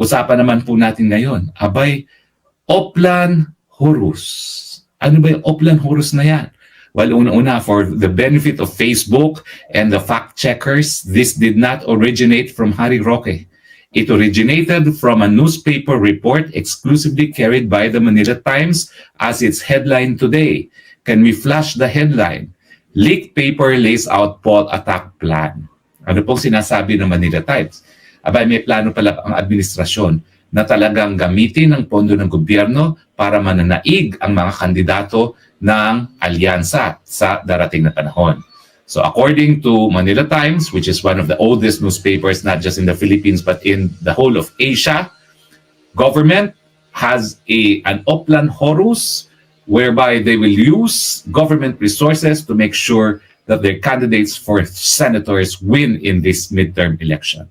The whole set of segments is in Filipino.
usapan naman po natin ngayon, abay, Oplan Horus. Ano ba yung Oplan Horus na yan? Well, una-una, for the benefit of Facebook and the fact-checkers, this did not originate from Harry Roque. It originated from a newspaper report exclusively carried by the Manila Times as its headline today. Can we flash the headline? Leaked paper lays out Paul attack plan. Ano pong sinasabi ng Manila Times? Abay, may plano pala ang administrasyon na talagang gamitin ang pondo ng gobyerno para mananaig ang mga kandidato ng alyansa sa darating na panahon. So according to Manila Times, which is one of the oldest newspapers not just in the Philippines but in the whole of Asia, government has an Oplan Horus whereby they will use government resources to make sure that their candidates for senators win in this midterm election.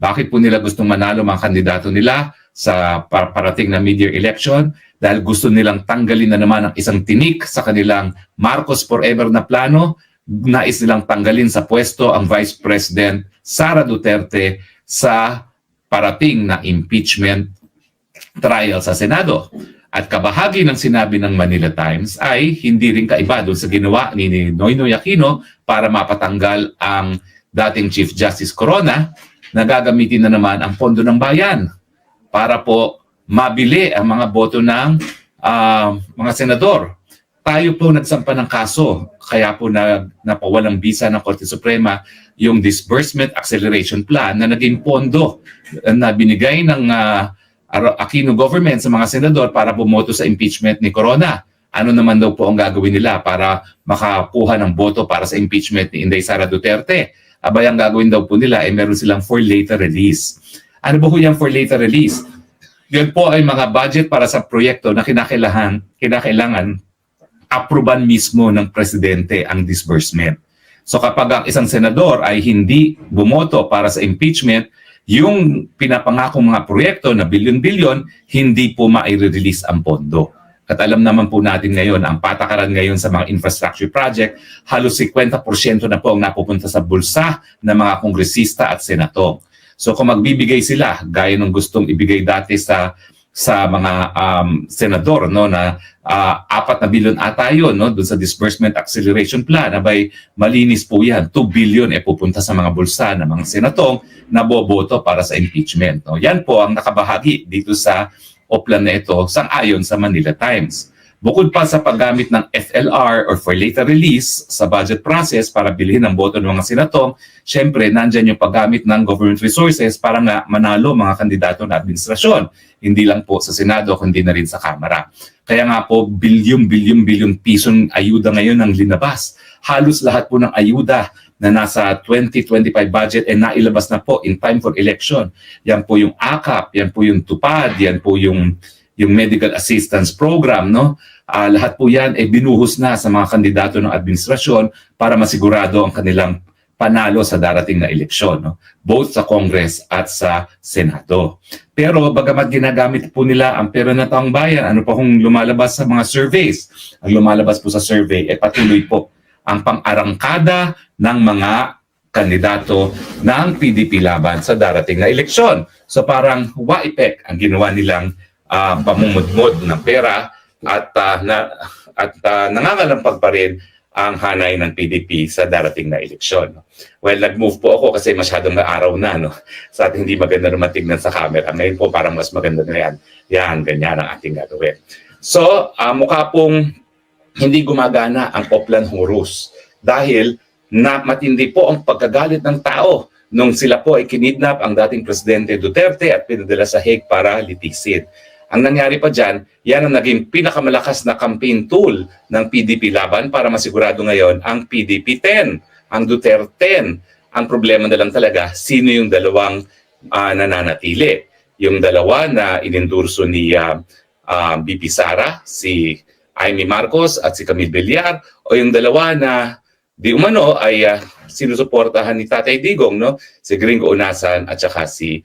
Bakit po nila gustong manalo mga kandidato nila sa parating na mid-year election? Dahil gusto nilang tanggalin na naman ang isang tinik sa kanilang Marcos Forever na plano. Nais nilang tanggalin sa pwesto ang Vice President Sara Duterte sa parating na impeachment trial sa Senado. At kabahagi ng sinabi ng Manila Times ay hindi rin kaiba doon sa ginawa ni Noynoy Aquino para mapatanggal ang dating Chief Justice Corona na gagamitin na naman ang pondo ng bayan para po mabili ang mga boto ng mga senador. Tayo po nagsampa ng kaso, kaya po napawalang bisa ng Korte Suprema yung Disbursement Acceleration Plan na naging pondo na binigay ng Aquino government sa mga senador para bumoto sa impeachment ni Corona. Ano naman daw po ang gagawin nila para makakuha ng boto para sa impeachment ni Inday Sara Duterte? Abay, ang gagawin daw po nila ay meron silang for later release. Ano ba po yung for later release? Yan po ay mga budget para sa proyekto na kinakailangan aproban mismo ng presidente ang disbursement. So kapag ang isang senador ay hindi bumoto para sa impeachment, yung pinapangakong mga proyekto na bilyon-bilyon, hindi po mai-release ang pondo. At alam naman po natin ngayon, ang patakaran ngayon sa mga infrastructure project, halos 50% na po ang napupunta sa bulsa ng mga kongresista at senatong. So kung magbibigay sila, gaya ng gustong ibigay dati sa mga senador, no, na 4 na bilyon ata yun, no, doon sa Disbursement Acceleration Plan, abay malinis po yan, 2 billion pupunta sa mga bulsa ng mga senatong na boboto para sa impeachment. No. Yan po ang nakabahagi dito sa Oplan na ito sang-ayon sa Manila Times. Bukod pa sa paggamit ng FLR or for later release sa budget process para bilhin ang boto ng mga senatong, syempre nandyan yung paggamit ng government resources para nga manalo mga kandidato na administrasyon. Hindi lang po sa Senado, kundi na rin sa Kamara. Kaya nga po, bilyong pisong ayuda ngayon ang linabas. Halos lahat po ng ayuda na nasa 2025 budget ay nailabas na po in time for election. Yan po yung AKAP, yan po yung TUPAD, yan po yung medical assistance program, no? Lahat po yan ay binuhos na sa mga kandidato ng administrasyon para masigurado ang kanilang panalo sa darating na eleksyon, no? Both sa Congress at sa Senado. Pero bagamat ginagamit po nila ang pera ng taong bayan, ano pa kung lumalabas sa mga surveys? Ang lumalabas po sa survey ay patuloy po ang pang-arangkada ng mga kandidato ng PDP laban sa darating na eleksyon. So parang wa-epek ang ginawa nilang pamumudmod ng pera at nangangalampag pa rin ang hanay ng PDP sa darating na eleksyon. Well, nag-move po ako kasi masyadong araw na, no? Sa ating hindi maganda naman tignan sa camera. Ngayon po parang mas maganda na yan. Yan, ganyan ang ating gagawin. So, mukha pong hindi gumagana ang Oplan Horus dahil matindi po ang pagkagalit ng tao nung sila po ay kinidnap ang dating Presidente Duterte at pinadala sa Hague para litisin. Ang nangyari pa dyan, yan ang naging pinakamalakas na campaign tool ng PDP laban para masigurado ngayon ang PDP 10, ang Duterte 10. Ang problema na lang talaga, sino yung dalawang nananatili? Yung dalawa na inendurso ni BP Sara, si Amy Marcos at si Camille Villar, o yung dalawa na di umano ay sinusuportahan ni Tatay Digong, no? Si Gringo Unasan at saka si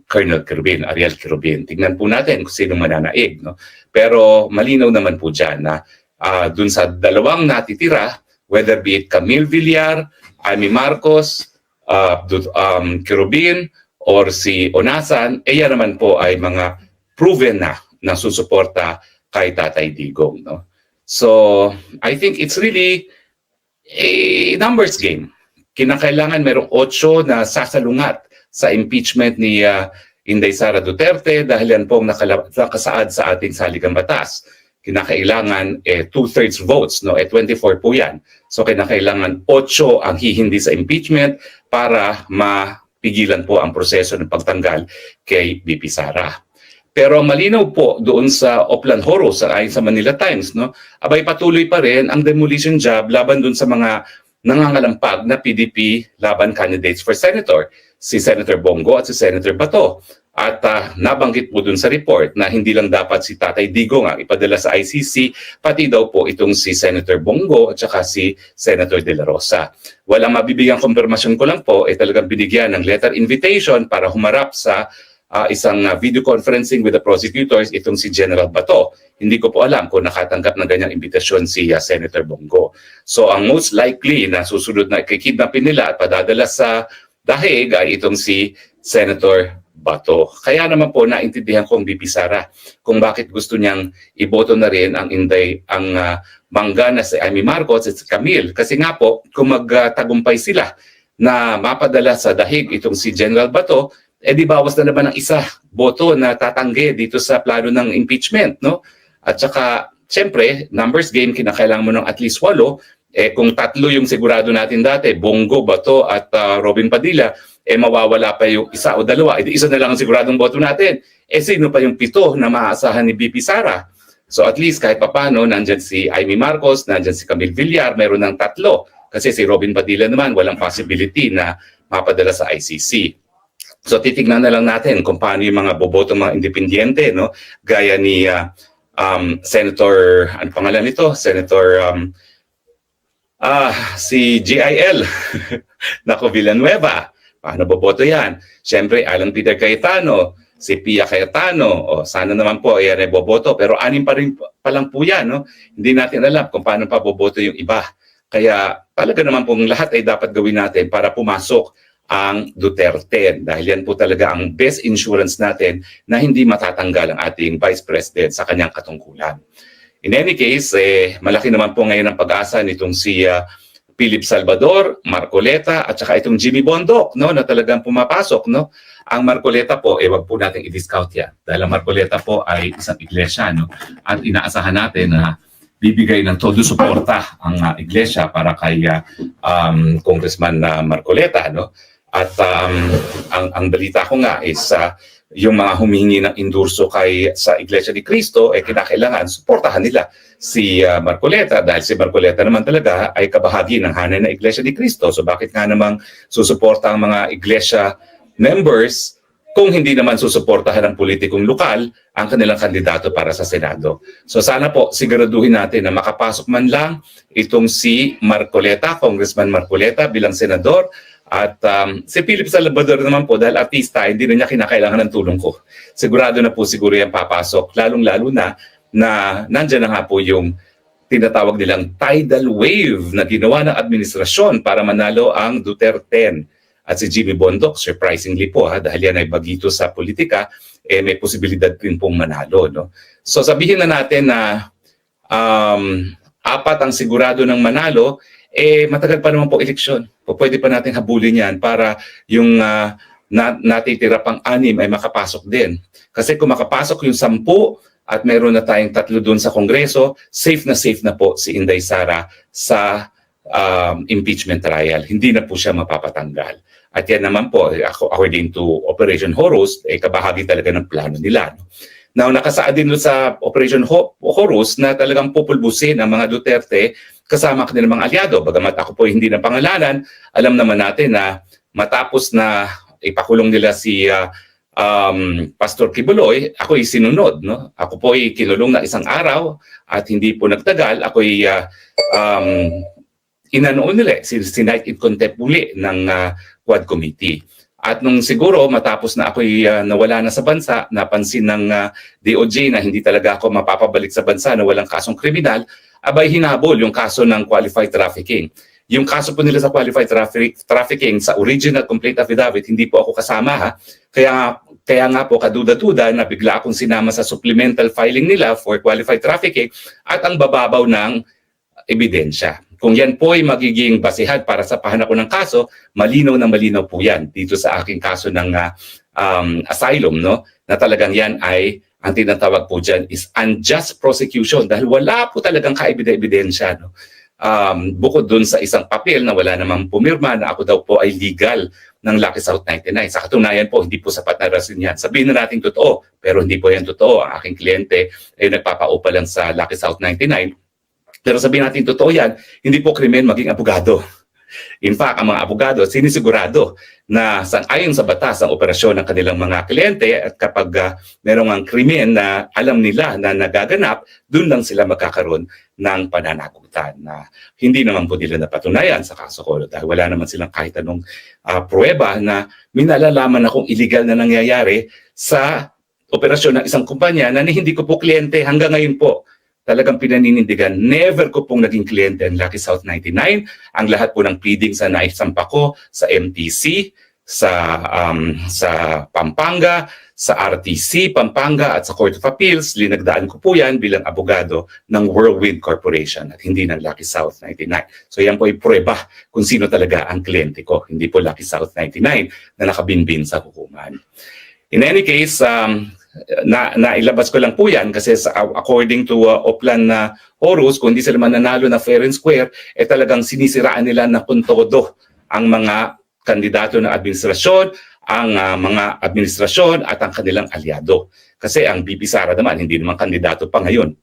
Colonel Quirubin, Ariel Quirubin. Tingnan po natin kung sino mananaig. No? Pero malinaw naman po dyan na dun sa dalawang natitira, whether be it Camille Villar, Amy Marcos, Quirubin, or si Onasan, yan naman po ay mga proven na susuporta kay Tatay Digong. No? So, I think it's really a numbers game. Kinakailangan merong 8 na sasalungat sa impeachment ni Inday Sara Duterte dahil yan pong nakasaad sa ating saligang batas. Kinakailangan 2/3 votes, no? 24 po yan. So kinakailangan 8 ang hihindi sa impeachment para mapigilan po ang proseso ng pagtanggal kay BP Sara. Pero malinaw po doon sa Oplan Horus ayon sa Manila Times, no? Abay patuloy pa rin ang demolition job laban doon sa mga nangangalampag na PDP laban candidates for senator, si Senator Bongo at si Senator Bato. At nabanggit po dun sa report na hindi lang dapat si Tatay Digong ang ipadala sa ICC, pati daw po itong si Senator Bongo at saka si Senator De La Rosa. Walang mabibigyang konfirmasyon ko lang po, talagang binigyan ng letter invitation para humarap sa isang video conferencing with the prosecutors itong si General Bato. Hindi ko po alam kung nakatanggap ng ganyang imbitasyon si Senator Bongo. So ang most likely na susunod na kikidnapin nila at padadala sa dahig ay itong si Senator Bato. Kaya naman po naintindihan ko ang BP Sara kung bakit gusto niyang iboto na rin ang mangga na si Amy Marcos at si Camille. Kasi nga po, kung magtagumpay sila na mapadala sa dahig itong si General Bato, di bawas na naman ng isa boto na tatanggi dito sa plano ng impeachment, no? At saka, siyempre, numbers game, kinakailangan mo ng at least 8. Kung 3 yung sigurado natin dati, Bongo, Bato at Robin Padilla, mawawala pa yung 1 o 2. Isa na lang ang siguradong boto natin. Sino pa yung 7 na maaasahan ni BP Sara? So at least kahit papano, nandyan si Amy Marcos, nandyan si Camille Villar, meron ng 3. Kasi si Robin Padilla naman, walang possibility na mapadala sa ICC. So titignan na lang natin kung paano yung mga boboto mga independyente, no? Gaya ni Senator, ano pangalan nito? Senator si GIL Naco Villanueva. Paano boboto yan? Siyempre, Alan Peter Cayetano, si Pia Cayetano, sana naman po ay boboto. Pero 6 pa lang po yan. No? Hindi natin alam kung paano pa boboto yung iba. Kaya talaga naman pong lahat ay dapat gawin natin para pumasok ang Duterte. Dahil yan po talaga ang best insurance natin na hindi matatanggal ang ating Vice President sa kanyang katungkulan. In any case, malaki naman po ngayon ang pag-asa nitong si Philip Salvador, Marcoleta at saka itong Jimmy Bondoc, no, na talagang pumapasok, no. Ang Marcoleta po wag po nating i-discount yan dahil ang Marcoleta po ay isang iglesia, no. At inaasahan natin na bibigay ng todo suporta ang iglesia para kay Congressman Marcoleta, no. At ang balita ko nga is yung mga humingi ng endorso sa Iglesia ni Cristo kinakailangan suportahan nila si Marcoleta dahil si Marcoleta naman talaga ay kabahagi ng hanay na Iglesia ni Cristo. So bakit nga namang susuporta ang mga iglesia members kung hindi naman susuportahan ng politikong lokal ang kanilang kandidato para sa Senado. So sana po siguraduhin natin na makapasok man lang itong si Marcoleta, Congressman Marcoleta bilang senador. At si Philip Salvador naman po, dahil artista, hindi na niya kinakailangan ng tulong ko. Sigurado na po siguro yan papasok, lalong-lalo na nandyan na nga po yung tinatawag nilang tidal wave na ginawa ng administrasyon para manalo ang Duterte. At si Jimmy Bondoc, surprisingly po, dahil yan ay bagito sa politika, may posibilidad din pong manalo. No? So sabihin na natin na 4 ang sigurado ng manalo, matagal pa naman po eleksyon. Pwede pa natin habulin yan para yung natitira pang 6 ay makapasok din. Kasi kung makapasok yung 10 at meron na tayong 3 doon sa Kongreso, safe na po si Inday Sara sa impeachment trial. Hindi na po siya mapapatanggal. At yan naman po, according to Operation Horus, kabahagi talaga ng plano nila. Now, nakasaad din sa Operation Horus na talagang pupulbusin ang mga Duterte kasama ang kanilang mga aliado. Bagamat ako po hindi na pangalanan, alam naman natin na matapos na ipakulong nila si Pastor Kibuloy, ako'y sinunod. No? Ako po ay kinulong na 1 araw at hindi po nagtagal. Ako'y inanoon nila, sinight in contempt muli ng Quad Committee. At nung siguro matapos na ako'y nawala na sa bansa, napansin ng DOJ na hindi talaga ako mapapabalik sa bansa na walang kasong kriminal, abay hinabol yung kaso ng qualified trafficking. yung kaso po nila sa qualified trafficking sa original complaint affidavit, hindi po ako kasama ha. Kaya nga po kaduda-duda na bigla akong sinama sa supplemental filing nila for qualified trafficking at ang bababaw ng ebidensya. Kung yan po ay magiging basihan para sa pahanap ko ng kaso, malinaw na malinaw po yan dito sa aking kaso ng asylum, no? Na talagang yan ay, ang tinatawag po dyan is unjust prosecution dahil wala po talagang kaebidensya, no? Bukod dun sa isang papel na wala namang pumirma na ako daw po ay legal ng Lucky South 99. Sa katunayan po, hindi po sapat na rason yan. Sabihin na natin totoo, pero hindi po yan totoo. Ang aking kliyente ay nagpapaupa lang sa Lucky South 99. Pero sabihin natin totoo yan, hindi po krimen maging abogado. In fact, ang mga abogado sinisigurado na ayon sa batas ang operasyon ng kanilang mga kliyente at kapag merong ang krimen na alam nila na nagaganap, doon lang sila magkakaroon ng pananagutan na hindi naman po nila napatunayan sa kaso ko dahil wala naman silang kahit anong pruweba na may nalalaman akong illegal na nangyayari sa operasyon ng isang kumpanya na hindi ko po kliyente hanggang ngayon po. Talagang pinaninindigan, never ko pong naging kliyente ang Lucky South 99. Ang lahat po ng pleadings na naisampa ko sa MTC, sa Pampanga, sa RTC, Pampanga at sa Court of Appeals, linagdaan ko po yan bilang abogado ng Whirlwind Corporation at hindi ng Lucky South 99. So yan po ay prueba kung sino talaga ang kliyente ko, hindi po Lucky South 99 na nakabinbin sa hukuman. In any case, nailabas ko lang po yan kasi according to Oplan na Horus, kung hindi sila mananalo na fair and square, talagang sinisiraan nila na puntodo ang mga kandidato ng administrasyon, ang mga administrasyon at ang kanilang aliado. Kasi ang BP Sara naman, hindi naman kandidato pa ngayon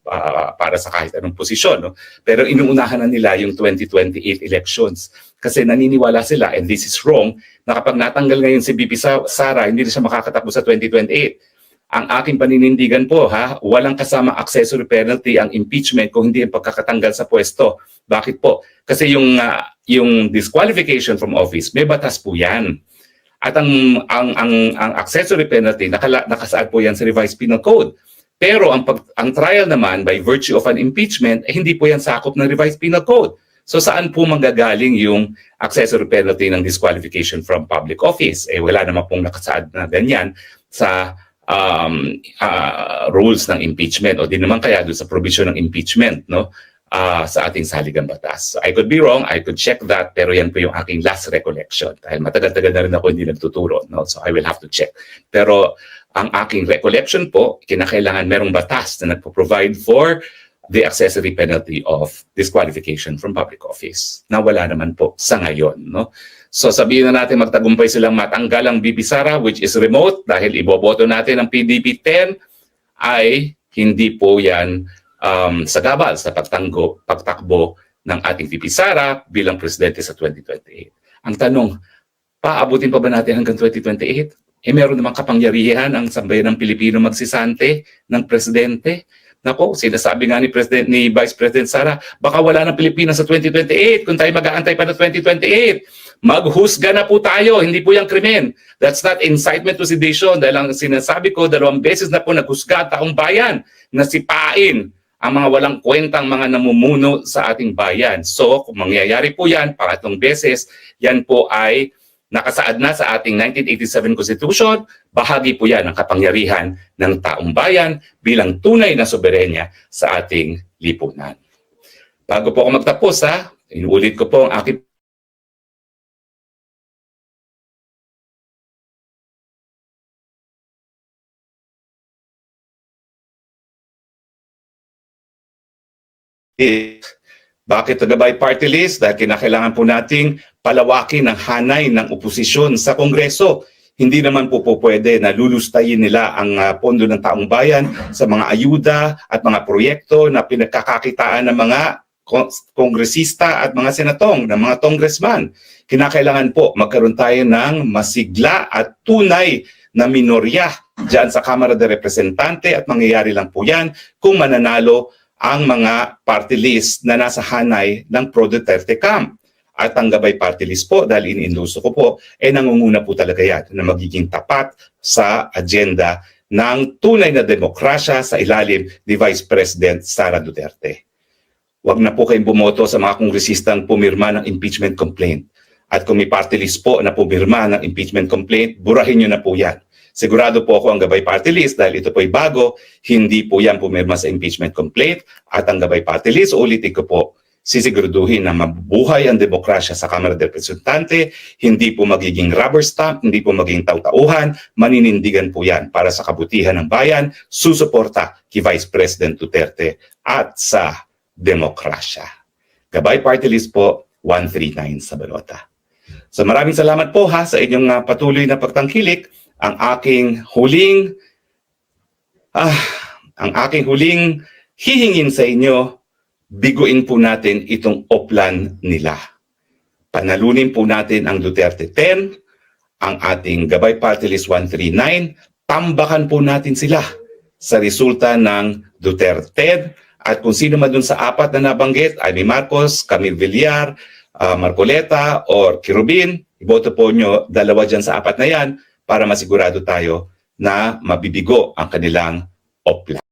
para sa kahit anong posisyon. No? Pero inuunahan na nila yung 2028 elections. Kasi naniniwala sila, and this is wrong, na kapag natanggal ngayon si BP Sara, hindi na siya makakatakbo sa 2028. Ang aking paninindigan po, walang kasama accessory penalty ang impeachment kung hindi ang pagkakatanggal sa pwesto. Bakit po? Kasi yung disqualification from office, may batas po yan. At ang accessory penalty, nakasaad po yan sa revised penal code. Pero ang trial naman by virtue of an impeachment, hindi po yan sakop ng revised penal code. So saan po manggagaling yung accessory penalty ng disqualification from public office? Wala naman pong nakasaad na ganyan sa rules ng impeachment o di naman kaya doon sa provision ng impeachment, no, sa ating saligang batas. So I could be wrong, I could check that, pero yan po yung aking last recollection dahil matagal-tagal na rin ako hindi nagtuturo, no? So I will have to check. Pero ang aking recollection po, kinakailangan merong batas na nagpo-provide for the accessory penalty of disqualification from public office na wala naman po sa ngayon, no? So sabihin na natin magtagumpay silang matanggal ang BP Sara, which is remote dahil iboboto natin ang PDP 10, ay hindi po yan sagabal sa pagtakbo ng ating VP Sara bilang presidente sa 2028. Ang tanong, paabutin pa ba natin hanggang 2028? Meron namang kapangyarihan ang sambayan ng Pilipino magsisante ng presidente. Nako, sinasabi nga ni Vice President Sara, baka wala ng Pilipinas sa 2028 kung tayo mag-aantay pa ng 2028. Maghusga na po tayo, hindi po yung krimen. That's not incitement to sedition dahil ang sinasabi ko, 2 beses na po naghusga taong bayan na sipain ang mga walang kwentang mga namumuno sa ating bayan. So, kung mangyayari po yan, 3 beses, yan po ay nakasaad na sa ating 1987 Constitution, bahagi po yan ng kapangyarihan ng taong bayan bilang tunay na soberenya sa ating lipunan. Bago po ako magtapos, inuulit ko po ang aking bakit taga-by party list? Dahil kinakailangan po nating palawakin ang hanay ng oposisyon sa Kongreso. Hindi naman po pwede na lulustayin nila ang pondo ng taong bayan sa mga ayuda at mga proyekto na pinagkakakitaan ng mga kongresista at mga senatong, ng mga congressman. Kinakailangan po magkaroon tayo ng masigla at tunay na minorya dyan sa Kamara de Representante at mangyayari lang po yan kung mananalo ang mga party list na nasa hanay ng Pro-Duterte camp. At ang gabay party list po, dahil iniinduso ko po, nangunguna po talaga yan na magiging tapat sa agenda ng tunay na demokrasya sa ilalim ni Vice President Sara Duterte. wag na po kayong bumoto sa mga kongresistang pumirma ng impeachment complaint. At kung may party list po na pumirma ng impeachment complaint, burahin nyo na po yan. Sigurado po ako ang Gabay Party List, dahil ito po ay bago, hindi po yan pumirma sa impeachment complaint. At ang Gabay Party List, ulitin ko po, sisiguraduhin na mabuhay ang demokrasya sa Kamara de Representante, hindi po magiging rubber stamp, hindi po magiging tautauhan, maninindigan po yan para sa kabutihan ng bayan, susuporta kay Vice President Duterte at sa demokrasya. Gabay Party List po, 139 sa balota. So maraming salamat po ha sa inyong patuloy na pagtangkilik. Ang aking huling hihingin sa inyo, biguin po natin itong oplan nila. Panalunin po natin ang Duterte 10, ang ating Gabay Party List 139, tambakan po natin sila sa resulta ng Duterte. At kung sino man dun sa apat na nabanggit, Amy Marcos, Camille Villar, Marcoleta, or Kirubin, iboto po nyo dalawa dyan sa apat na yan para masigurado tayo na mabibigo ang kanilang oplan.